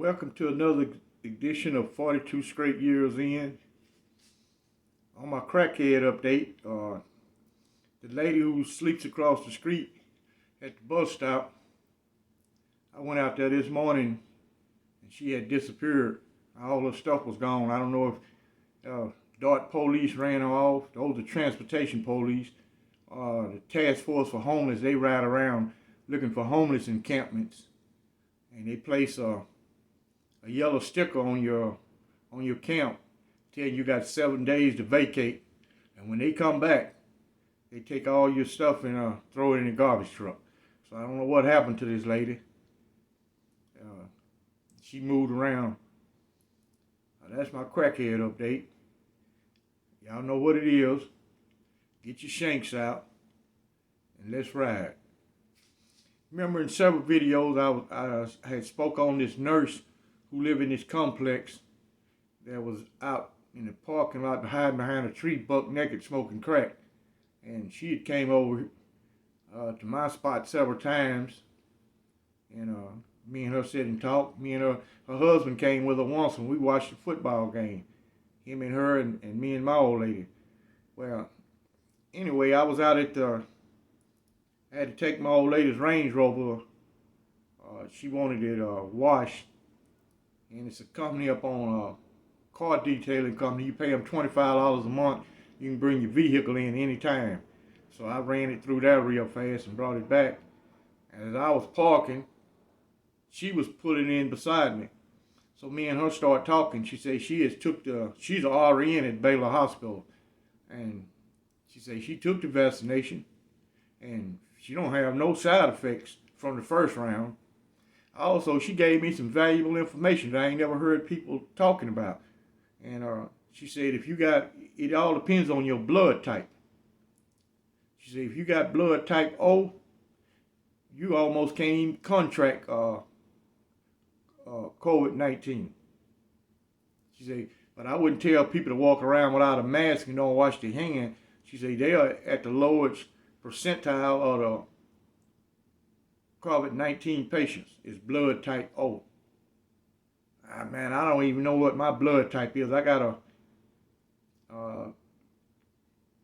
Welcome to another edition of 42 Straight Years In. On my crackhead update, the lady who sleeps across the street at the bus stop, I went out there this morning and she had disappeared. All her stuff was gone. I don't know if DART police ran her off. Those are transportation police. The task force for homeless, they ride around looking for homeless encampments. And they place a yellow sticker on your camp, telling you got 7 days to vacate. And when they come back, they take all your stuff and throw it in the garbage truck. So I don't know what happened to this lady. She moved around. That's my crackhead update. Y'all know what it is. Get your shanks out and let's ride. Remember in several videos I had spoke on this nurse who lived in this complex that was out in the parking lot hiding behind a tree, buck naked, smoking crack. And she had came over to my spot several times, and me and her sit and talk. Me and her husband came with her once when we watched the football game. Him and her and me and my old lady. Well, anyway, I was out at I had to take my old lady's Range Rover. She wanted it washed. And it's a company up on a car detailing company. You pay them $25 a month. You can bring your vehicle in anytime. So I ran it through there real fast and brought it back. And as I was parking, she was pulling in beside me. So me and her started talking. She said she's an RN at Baylor Hospital. And she said she took the vaccination and she don't have no side effects from the first round. Also, she gave me some valuable information that I ain't never heard people talking about. And she said it all depends on your blood type. She said if you got blood type O, you almost can't even contract COVID-19. She said, but I wouldn't tell people to walk around without a mask and don't wash their hands. She said they are at the lowest percentile of the COVID-19 patients is blood type O. Man, I don't even know what my blood type is. I gotta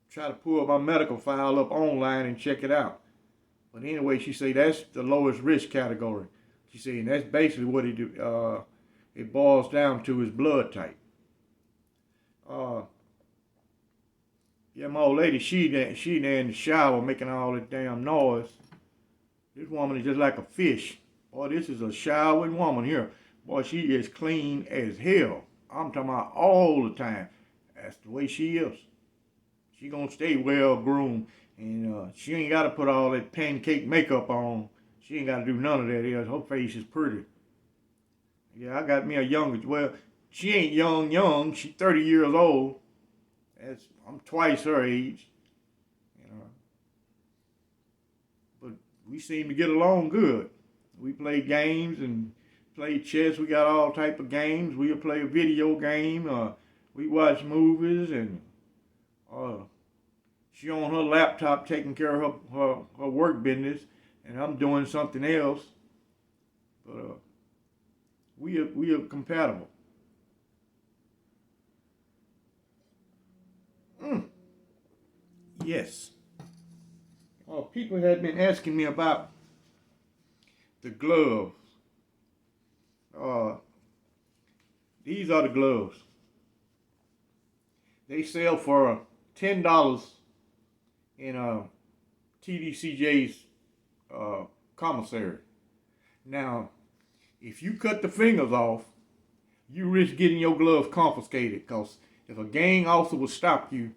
try to pull my medical file up online and check it out. But anyway, she said that's the lowest risk category. She said, and that's basically what it boils down to is blood type. Yeah, my old lady, she there in the shower making all that damn noise. This woman is just like a fish. Boy, this is a showering woman here. Boy, she is clean as hell. I'm talking about all the time. That's the way she is. She gonna stay well groomed, and she ain't gotta put all that pancake makeup on. She ain't gotta do none of that. Her face is pretty. Yeah, I got me a younger. Well, she ain't young. She 30 years old. I'm twice her age. But we seem to get along good. We play games and play chess. We got all type of games. We'll play a video game. We watch movies, and she on her laptop taking care of her work business, and I'm doing something else. But we are compatible. Yes. People had been asking me about the gloves. These are the gloves. They sell for $10 in TDCJ's commissary. Now, if you cut the fingers off, you risk getting your gloves confiscated, because if a gang officer will stop you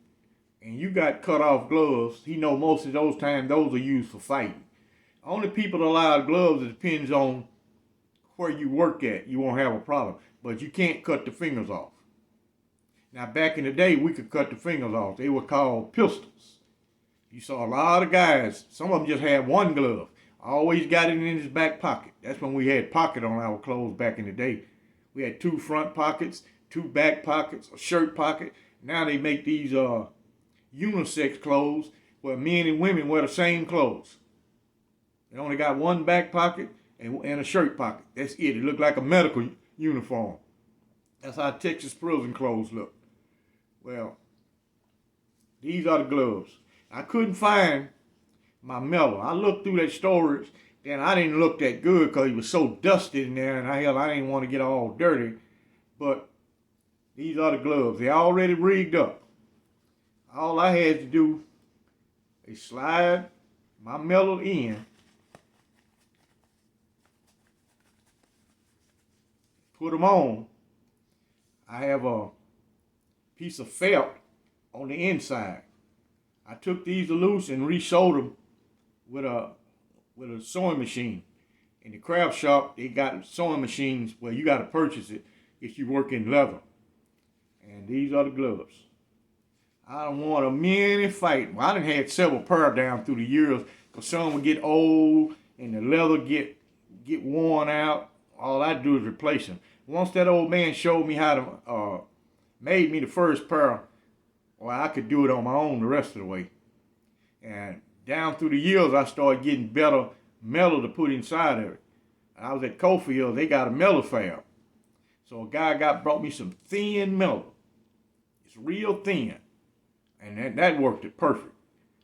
and you got cut off gloves, he know most of those times those are used for fighting. Only people allowed gloves, it depends on where you work at. You won't have a problem. But you can't cut the fingers off. Now, back in the day, we could cut the fingers off. They were called pistols. You saw a lot of guys, some of them just had one glove. Always got it in his back pocket. That's when we had pocket on our clothes back in the day. We had 2 front pockets, 2 back pockets, a shirt pocket. Now they make these unisex clothes where men and women wear the same clothes. They only got one back pocket and a shirt pocket. That's it. It looked like a medical uniform. That's how Texas prison clothes look. Well, these are the gloves. I couldn't find my mellow. I looked through that storage, then I didn't look that good because it was so dusty in there, and I didn't want to get all dirty. But these are the gloves. They're already rigged up. All I had to do is slide my mellow in, put them on. I have a piece of felt on the inside. I took these loose and re-sewed them with a sewing machine. In the craft shop, they got sewing machines where you got to purchase it if you work in leather. And these are the gloves. I don't want a mini fight. Well, I done had several pair down through the years because some would get old and the leather get worn out. All I do is replace them. Once that old man showed me how to made me the first pair, well, I could do it on my own the rest of the way. And down through the years, I started getting better metal to put inside of it. I was at Cofield, they got a metal fab. So a guy brought me some thin metal. It's real thin. And that worked it perfect.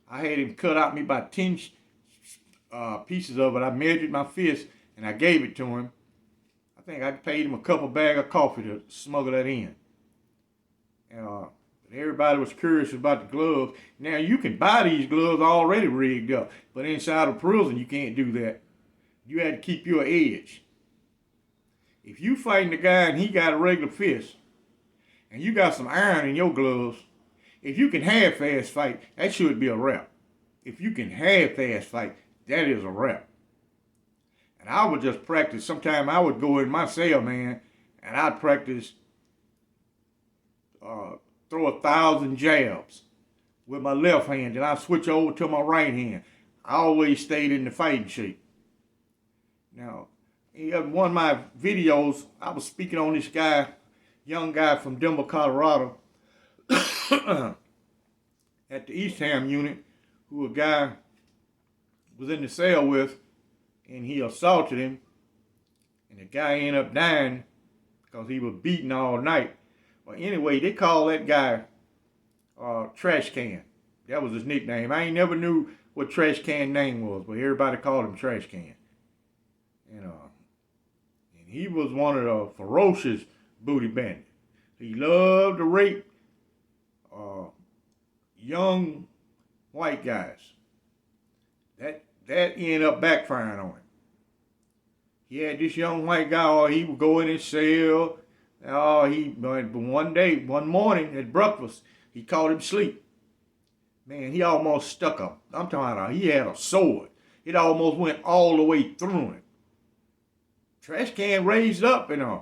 I had him cut out me about 10 pieces of it. I measured my fist and I gave it to him. I think I paid him a couple bags of coffee to smuggle that in. Everybody was curious about the gloves. Now, you can buy these gloves already rigged up, but inside of prison, you can't do that. You had to keep your edge. If you fighting the guy and he got a regular fist, and you got some iron in your gloves, if you can half-ass fight, that should be a rap. If you can half-ass fight, that is a rap. And I would just practice. Sometime I would go in my cell, man, and I'd practice throw 1,000 jabs with my left hand, and I'd switch over to my right hand. I always stayed in the fighting shape. Now, in one of my videos, I was speaking on this guy, young guy from Denver, Colorado, at the East Ham unit, who a guy was in the cell with, and he assaulted him, and the guy ended up dying because he was beaten all night. Well, anyway, they call that guy Trash Can. That was his nickname. I ain't never knew what Trash Can name was, but everybody called him Trash Can. And he was one of the ferocious booty bandits. He loved to rape young white guys. That ended up backfiring on him. He had this young white guy, he would go in his cell. One morning at breakfast, he caught him asleep. Man, he almost stuck up. I'm talking about, he had a sword. It almost went all the way through him. Trash Can raised up and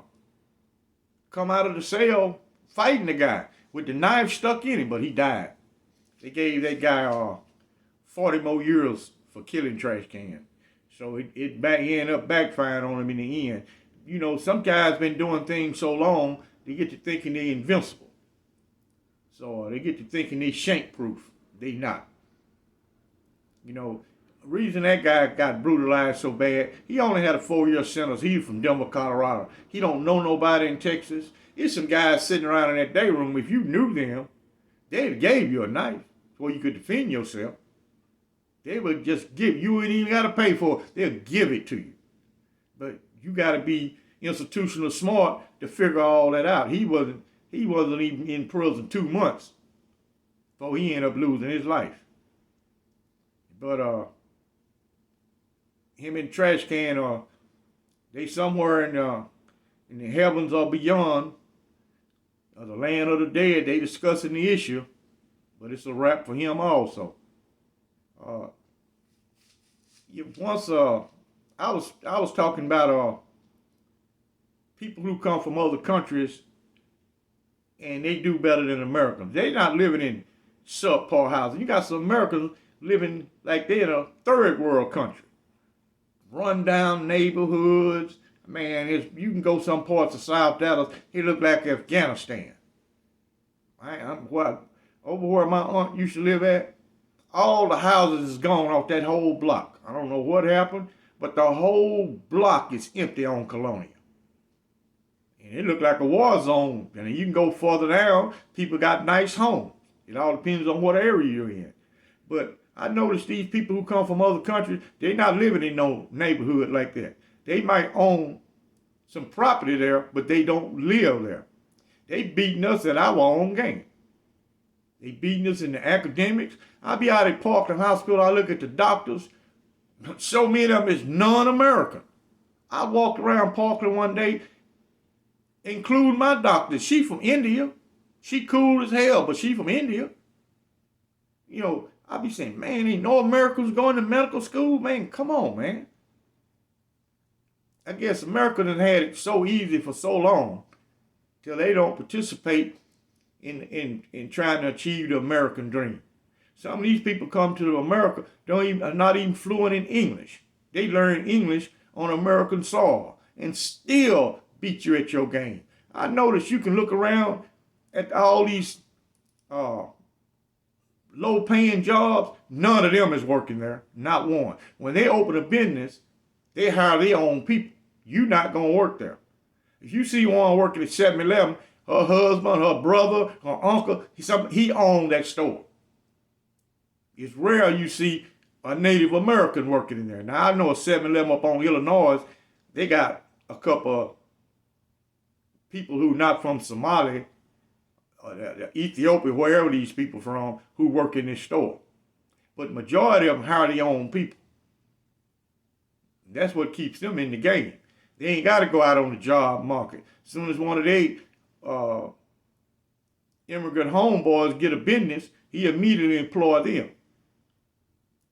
come out of the cell fighting the guy with the knife stuck in him, but he died. They gave that guy 40 more years for killing Trash Can. So it ended up backfiring on him in the end. You know, some guys been doing things so long, they get to thinking they invincible. So they get to thinking they shank-proof. They not. You know, the reason that guy got brutalized so bad, he only had a 4-year sentence. He's from Denver, Colorado. He don't know nobody in Texas. There's some guys sitting around in that day room. If you knew them, they'd gave you a knife so you could defend yourself. They would just give you, wouldn't even got to pay for it. They'll give it to you. But you got to be institutional smart to figure all that out. He wasn't even in prison 2 months before he ended up losing his life. But him and Trash Can, they somewhere in the heavens or beyond, or the land of the dead. They discussing the issue, but it's a wrap for him also. Once I was talking about people who come from other countries and they do better than Americans. They're not living in subpar housing. You got some Americans living like they're in a third world country. Run down neighborhoods. Man, you can go some parts of South Dallas, it look like Afghanistan. Over where my aunt used to live at, all the houses is gone off that whole block. I don't know what happened, but the whole block is empty on Colonial. And it looked like a war zone. And you can go further down, people got nice homes. It all depends on what area you're in. But I noticed these people who come from other countries, they're not living in no neighborhood like that. They might own some property there, but they don't live there. They beating us at our own game. They beating us in the academics. I be out at Parkland Hospital, I look at the doctors. So many of them is non-American. I walked around Parkland one day, including my doctor. She from India. She cool as hell, but she from India. You know, I be saying, man, ain't no Americans going to medical school? Man, come on, man. I guess America done had it so easy for so long till they don't participate in trying to achieve the American dream. Some of these people come to America, are not even fluent in English. They learn English on American soil and still beat you at your game. I noticed you can look around at all these low-paying jobs. None of them is working there, not one. When they open a business, they hire their own people. You're not going to work there. If you see one working at 7-Eleven, her husband, her brother, her uncle, he owned that store. It's rare you see a Native American working in there. Now, I know a 7-Eleven up on Illinois, they got a couple of people who not from Somalia, Ethiopia, wherever these people from, who work in this store. But majority of them hire their own people. That's what keeps them in the game. They ain't got to go out on the job market. As soon as one of they immigrant homeboys get a business, he immediately employ them.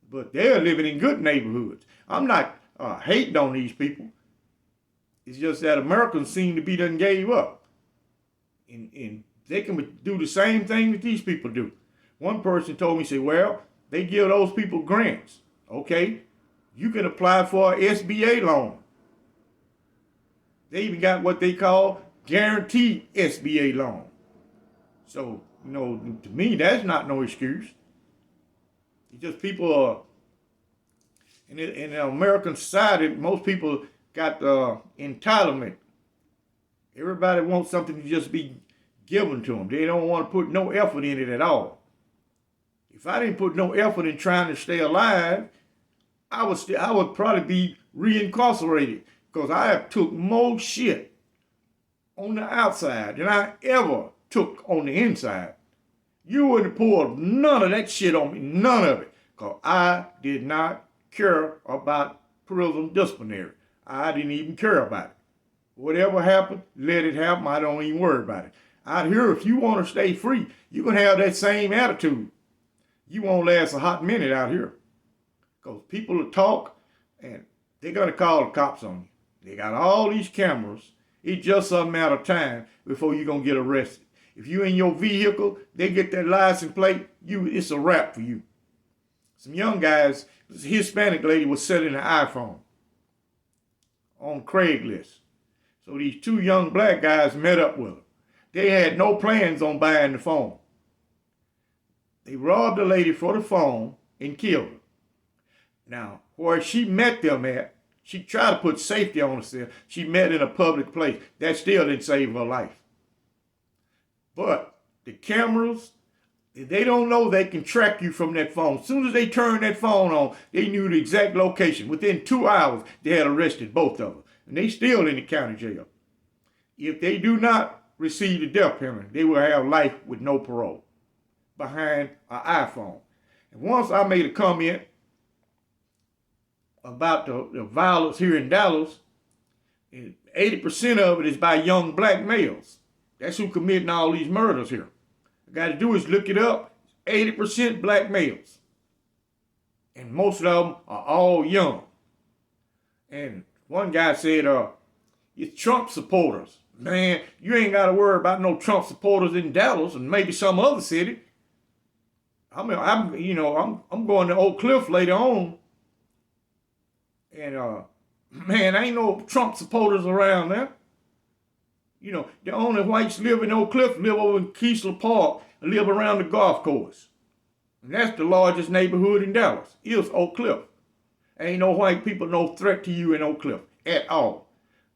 But they're living in good neighborhoods. I'm not hating on these people. It's just that Americans seem to be done gave up. And they can do the same thing that these people do. One person told me, say, well, they give those people grants. Okay, you can apply for an SBA loan. They even got what they call guaranteed SBA loan. So, you know, to me, that's not no excuse. It's just people are, in the American society, most people got entitlement. Everybody wants something to just be given to them. They don't want to put no effort in it at all. If I didn't put no effort in trying to stay alive, I would probably be reincarcerated, because I have took more shit on the outside than I ever took on the inside. You wouldn't pull none of that shit on me, none of it, because I did not care about prison disciplinary. I didn't even care about it. Whatever happened, let it happen. I don't even worry about it. Out here, if you want to stay free, you can have that same attitude. You won't last a hot minute out here, because people will talk and they're going to call the cops on you. They got all these cameras. It's just a matter of time before you're going to get arrested. If you're in your vehicle, they get that license plate, it's a wrap for you. Some young guys, this Hispanic lady was selling an iPhone on Craigslist. So these two young black guys met up with her. They had no plans on buying the phone. They robbed the lady for the phone and killed her. Now, where she met them at, she tried to put safety on herself. She met in a public place. That still didn't save her life. But the cameras, they don't know they can track you from that phone. As soon as they turned that phone on, they knew the exact location. Within 2 hours, they had arrested both of them. And they still in the county jail. If they do not receive the death penalty, they will have life with no parole behind an iPhone. And once I made a comment about the violence here in Dallas, 80% of it is by young black males. That's who committing all these murders here. All got to do is look it up. 80% black males. And most of them are all young. And one guy said, it's Trump supporters. Man, you ain't got to worry about no Trump supporters in Dallas and maybe some other city. I'm going to Oak Cliff later on. And, man, ain't no Trump supporters around there. You know, the only whites live in Oak Cliff live over in Keesler Park and live around the golf course. And that's the largest neighborhood in Dallas, is Oak Cliff. Ain't no white people no threat to you in Oak Cliff at all.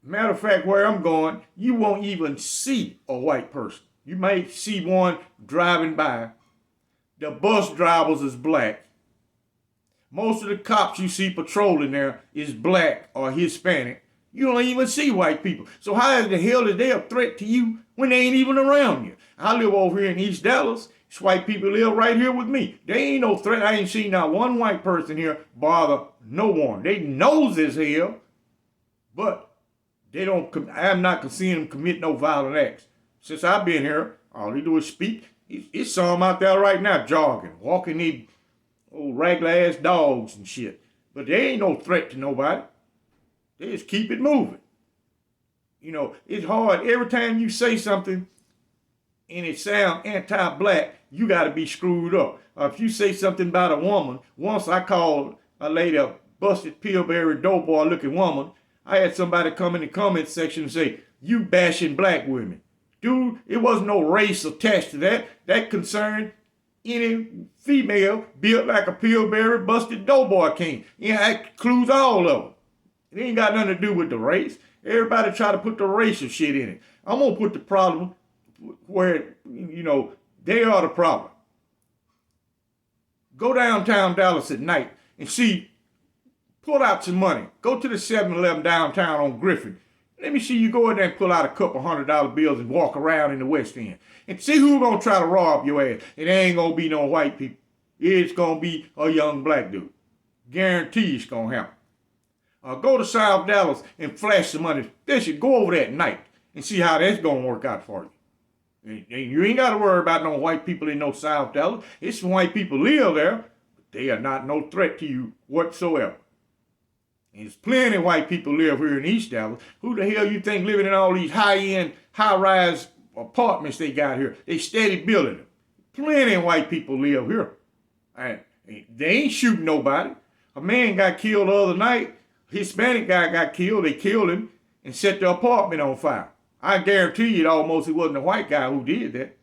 Matter of fact, where I'm going, you won't even see a white person. You might see one driving by. The bus drivers is black. Most of the cops you see patrolling there is black or Hispanic. You don't even see white people. So how in the hell is they a threat to you when they ain't even around you? I live over here in East Dallas. These white people live right here with me. They ain't no threat. I ain't seen not one white person here bother no one. They nose as hell, but they don't. I'm not seeing them commit no violent acts. Since I've been here, all they do is speak. It's some out there right now jogging, walking these old regular ass dogs and shit. But they ain't no threat to nobody. They just keep it moving. You know, it's hard. Every time you say something and it sounds anti-black, you got to be screwed up. If you say something about a woman, once I called a lady a busted pillberry doughboy looking woman, I had somebody come in the comment section and say, you bashing black women. Dude, it wasn't no race attached to that. That concerned any female built like a pillberry busted doughboy king. Yeah, that includes all of them. It ain't got nothing to do with the race. Everybody try to put the racial shit in it. I'm going to put the problem where, you know, they are the problem. Go downtown Dallas at night and see, pull out some money. Go to the 7-Eleven downtown on Griffin. Let me see you go in there and pull out a couple $100 bills and walk around in the West End. And see who's going to try to rob your ass. It ain't going to be no white people. It's going to be a young black dude. Guarantee it's going to happen. Go to South Dallas and flash some money. They should go over there at night and see how that's going to work out for you. You ain't got to worry about no white people in no South Dallas. It's some white people live there, but they are not no threat to you whatsoever. And there's plenty of white people live here in East Dallas. Who the hell you think living in all these high-end, high-rise apartments they got here? They steady building them. Plenty of white people live here. And they ain't shooting nobody. A man got killed the other night. Hispanic guy got killed. They killed him and set the apartment on fire. I guarantee you it wasn't a white guy who did that.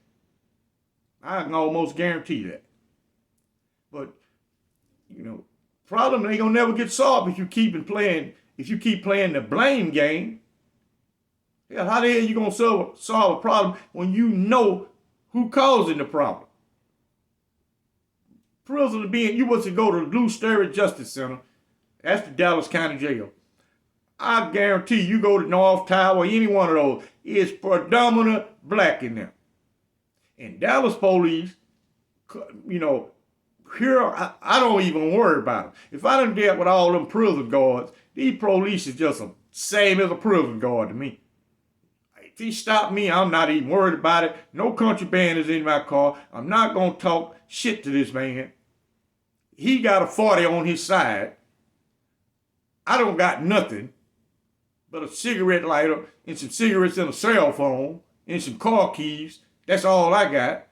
I can almost guarantee that. But, you know, problem ain't gonna never get solved if you keep playing the blame game. Yeah, how the hell you gonna solve a problem when you know who causing the problem? Prisoner being, you was to go to the Blue Sterry Justice Center. That's the Dallas County Jail. I guarantee you go to North Tower, any one of those, it's predominant black in there. And Dallas police, you know, here, I don't even worry about them. If I done dealt with all them prison guards, these police is just the same as a prison guard to me. If he stopped me, I'm not even worried about it. No contraband is in my car. I'm not going to talk shit to this man. He got a 40 on his side. I don't got nothing but a cigarette lighter and some cigarettes and a cell phone and some car keys. That's all I got.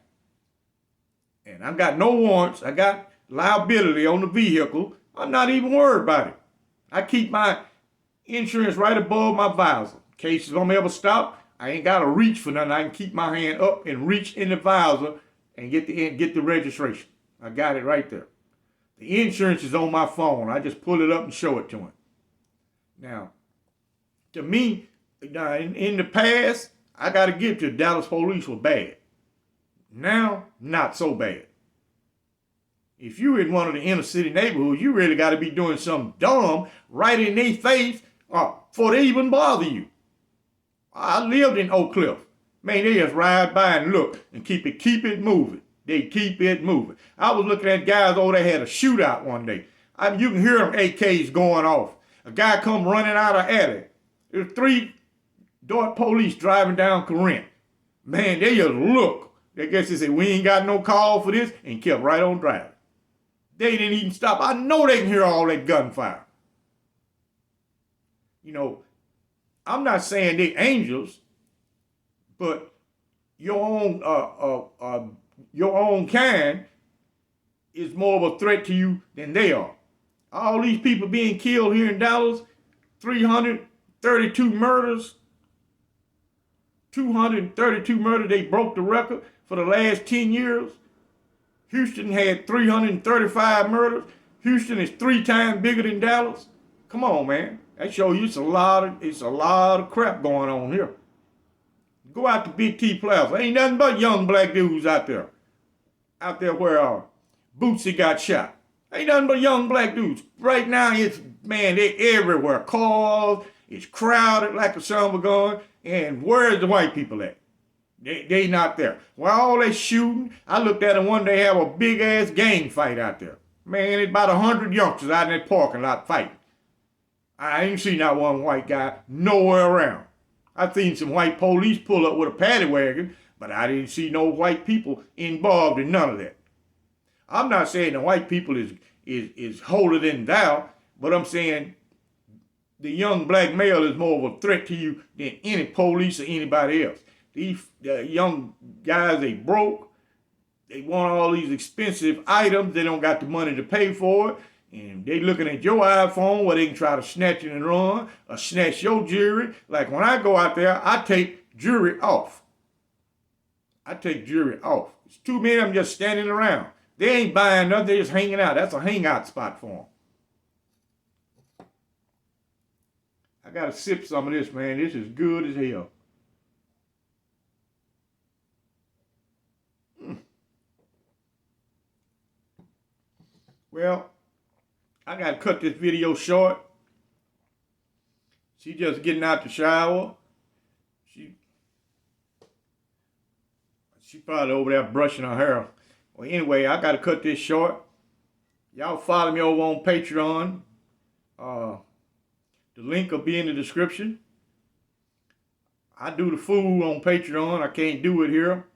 And I got no warrants. I got liability on the vehicle. I'm not even worried about it. I keep my insurance right above my visor. In case if I'm ever stopped, I ain't got to reach for nothing. I can keep my hand up and reach in the visor and get the registration. I got it right there. The insurance is on my phone. I just pull it up and show it to him. Now, to me, in the past, I got to give to the Dallas police were bad. Now, not so bad. If you're in one of the inner city neighborhoods, you really got to be doing something dumb right in their face before they even bother you. I lived in Oak Cliff. Man, they just ride by and look and keep it moving. They keep it moving. I was looking at guys over there had a shootout one day. You can hear them AKs going off. A guy come running out of alley. There's 3 Dart police driving down Corinth. Man, they just look. I guess they said, we ain't got no call for this, and kept right on driving. They didn't even stop. I know they can hear all that gunfire. You know, I'm not saying they're angels, but your own kind is more of a threat to you than they are. All these people being killed here in Dallas, 332 murders, 232 murders, they broke the record for the last 10 years. Houston had 335 murders. Houston is 3 times bigger than Dallas. Come on, man. That shows you it's a lot of crap going on here. Go out to Big T Plaza. Ain't nothing but young black dudes out there. Out there where Bootsy got shot. Ain't nothing but young black dudes. Right now, they everywhere. Cars, it's crowded like a summer gun. And where's the white people at? They not there. Well, all that shooting, I looked at them one day, have a big ass gang fight out there. Man, it's about 100 youngsters out in that parking lot fighting. I ain't seen not one white guy nowhere around. I seen some white police pull up with a paddy wagon, but I didn't see no white people involved in none of that. I'm not saying the white people is holier than thou, but I'm saying the young black male is more of a threat to you than any police or anybody else. These young guys, they broke. They want all these expensive items. They don't got the money to pay for it. And they looking at your iPhone where they can try to snatch it and run or snatch your jewelry. Like when I go out there, I take jewelry off. It's too many of them just standing around. They ain't buying nothing. They just hanging out. That's a hangout spot for them. I got to sip some of this, man. This is good as hell. Well, I got to cut this video short. She just getting out the shower. She probably over there brushing her hair. Well, anyway, I got to cut this short. Y'all follow me over on Patreon. The link will be in the description. I do the food on Patreon. I can't do it here.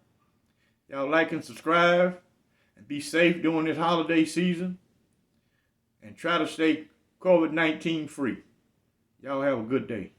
Y'all like and subscribe. And be safe during this holiday season. And try to stay COVID-19 free. Y'all have a good day.